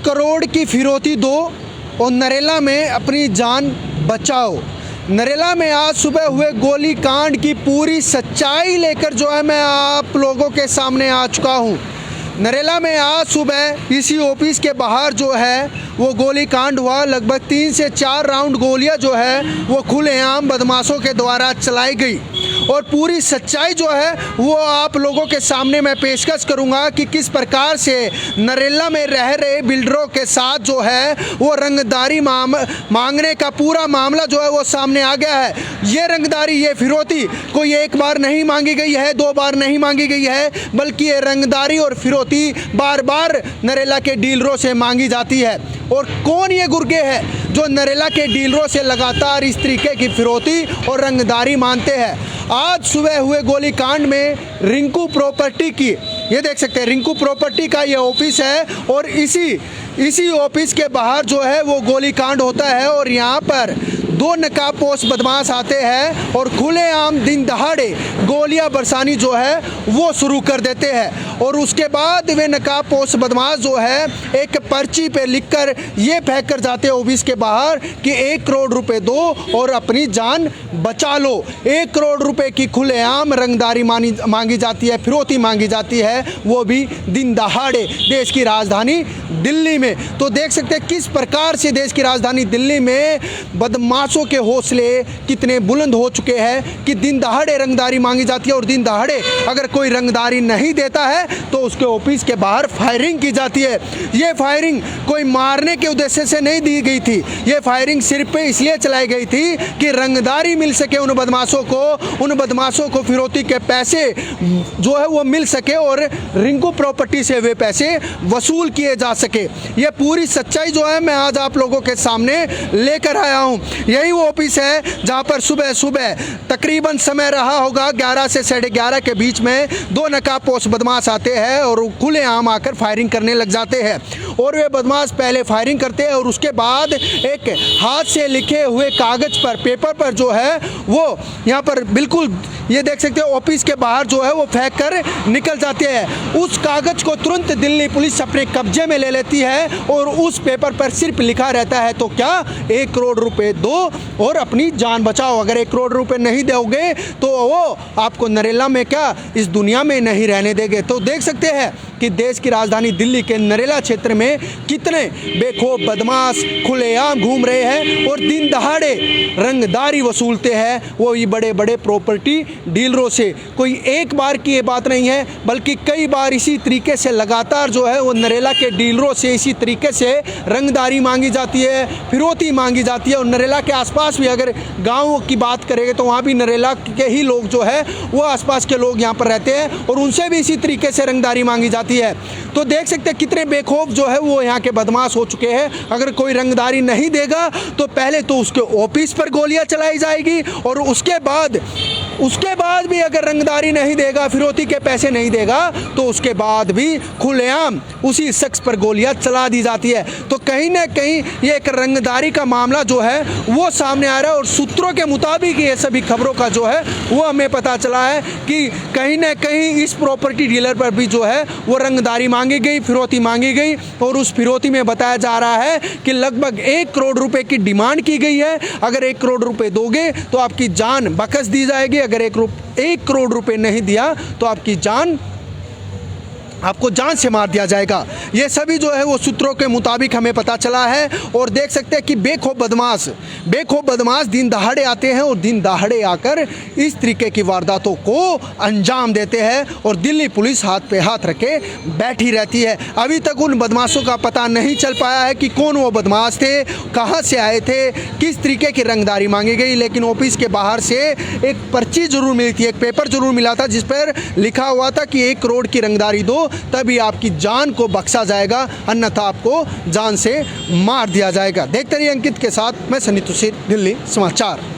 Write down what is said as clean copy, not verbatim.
करोड़ की फिरौती दो और नरेला में अपनी जान बचाओ। नरेला में आज सुबह हुए गोली कांड की पूरी सच्चाई लेकर जो है मैं आप लोगों के सामने आ चुका हूँ। नरेला में आज सुबह इसी ऑफिस के बाहर जो है वो गोली कांड हुआ। लगभग 3 से 4 राउंड गोलियां जो है वो खुलेआम बदमाशों के द्वारा चलाई गई और पूरी सच्चाई जो है वो आप लोगों के सामने मैं पेशकश करूंगा कि किस प्रकार से नरेला में रह रहे बिल्डरों के साथ जो है वो रंगदारी मांगने का पूरा मामला जो है वो सामने आ गया है। ये रंगदारी, ये फिरौती कोई एक बार नहीं मांगी गई है, 2 बार नहीं मांगी गई है, बल्कि ये रंगदारी और फिरौती बार बार नरेला के डीलरों से मांगी जाती है। और कौन ये गुर्गे हैं जो नरेला के डीलरों से लगातार इस तरीके की फिरौती और रंगदारी मानते हैं? आज सुबह हुए गोलीकांड में रिंकू प्रॉपर्टी की, ये देख सकते हैं रिंकू प्रॉपर्टी का ये ऑफिस है और इसी ऑफिस के बाहर जो है वो गोलीकांड होता है और यहाँ पर 2 नकाबपोश बदमाश आते हैं और खुलेआम दिन दहाड़े गोलियां बरसानी जो है वो शुरू कर देते हैं। और उसके बाद वे नकाबपोश बदमाश जो है एक पर्ची पे लिखकर ये फेंक कर जाते हैं ऑफिस के बाहर कि 1 करोड़ रुपए दो और अपनी जान बचा लो। 1 करोड़ रुपए की खुलेआम रंगदारी मांगी जाती है, फिरौती मांगी जाती है, वो भी दिन दहाड़े देश की राजधानी दिल्ली में। तो देख सकते हैं किस प्रकार से देश की राजधानी दिल्ली में बदमाशों के हौसले कितने बुलंद हो चुके हैं कि दिन दहाड़े रंगदारी मांगी जाती है और दिन दहाड़े अगर कोई रंगदारी नहीं देता है तो उसके ऑफिस के बाहर फायरिंग की जाती है। ये फायरिंग कोई मारने के उद्देश्य से नहीं दी गई थी, ये फायरिंग सिर्फ इसलिए चलाई गई थी कि रंगदारी मिल सके उन बदमाशों को फिरौती के पैसे जो है वो मिल सके और रिंकू प्रॉपर्टी से वे पैसे वसूल किए जा सके। ये पूरी सच्चाई जो है मैं आज आप लोगों के सामने लेकर आया हूँ। यही वो ऑफिस है जहाँ पर सुबह सुबह तकरीबन समय रहा होगा 11 से 11:30 के बीच में 2 नकाबपोश बदमाश आते हैं और खुलेआम आकर फायरिंग करने लग जाते हैं। और वे बदमाश पहले फायरिंग करते हैं और उसके बाद एक हाथ से लिखे हुए कागज पर, पेपर पर जो है वो यहाँ पर बिल्कुल ये देख सकते हो ऑफिस के बाहर जो है वो फेंक कर निकल जाते हैं। उस कागज को तुरंत दिल्ली पुलिस अपने कब्जे में ले लेती है और उस पेपर पर सिर्फ लिखा रहता है तो क्या 1 करोड़ रुपए दो और अपनी जान बचाओ। अगर 1 करोड़ रुपए नहीं दोगे तो वो आपको नरेला में क्या इस दुनिया में नहीं रहने देंगे। तो देख सकते हैं कि देश की राजधानी दिल्ली के नरेला क्षेत्र में कितने बेखौफ बदमाश खुलेआम घूम रहे हैं और दिन दहाड़े रंगदारी वसूलते हैं वो ये बड़े बड़े प्रॉपर्टी डीलरों से। कोई एक बार की ये बात नहीं है बल्कि कई बार इसी तरीके से लगातार जो है वो नरेला के डीलरों से इसी तरीके से रंगदारी मांगी जाती है, फिरौती मांगी जाती है। और नरेला के आसपास भी अगर गाँव की बात करेंगे तो वहाँ भी नरेला के ही लोग जो है वो आसपास के लोग यहाँ पर रहते हैं और उनसे भी इसी तरीके से रंगदारी मांगी जाती है। तो देख सकते हैं कितने बेखौफ जो है वो यहाँ के बदमाश हो चुके हैं। अगर कोई रंगदारी नहीं देगा तो पहले तो उसके ऑफिस पर गोलियां चलाई जाएगी और उसके बाद भी अगर रंगदारी नहीं देगा, फिरौती के पैसे नहीं देगा तो उसके बाद भी खुलेआम उसी शख्स पर गोलियां चला दी जाती है। तो कहीं ना कहीं ये एक रंगदारी का मामला जो है वो सामने आ रहा है और सूत्रों के मुताबिक ये सभी खबरों का जो है वो हमें पता चला है कि कहीं ना कहीं इस प्रॉपर्टी डीलर पर भी जो है वो रंगदारी मांगी गई, फिरौती मांगी गई और उस फिरौती में बताया जा रहा है कि लगभग 1 करोड़ रुपए की डिमांड की गई है। अगर 1 करोड़ रुपए दोगे तो आपकी जान बख्श दी जाएगी, अगर 1 करोड़ रुपए नहीं दिया तो आपको जान से मार दिया जाएगा। ये सभी जो है वो सूत्रों के मुताबिक हमें पता चला है। और देख सकते हैं कि बेखौफ बदमाश दिन दहाड़े आते हैं और दिन दहाड़े आकर इस तरीके की वारदातों को अंजाम देते हैं और दिल्ली पुलिस हाथ पे हाथ रखे बैठी रहती है। अभी तक उन बदमाशों का पता नहीं चल पाया है कि कौन वो बदमाश थे, कहाँ से आए थे, किस तरीके की रंगदारी मांगी गई। लेकिन ऑफिस के बाहर से एक पर्ची जरूर मिली थी, एक पेपर जरूर मिला था जिस पर लिखा हुआ था कि 1 करोड़ की रंगदारी दो तभी आपकी जान को बख्शा जाएगा, अन्यथा आपको जान से मार दिया जाएगा। देखते रहिए अंकित के साथ, मैं सनी तुषार, दिल्ली समाचार।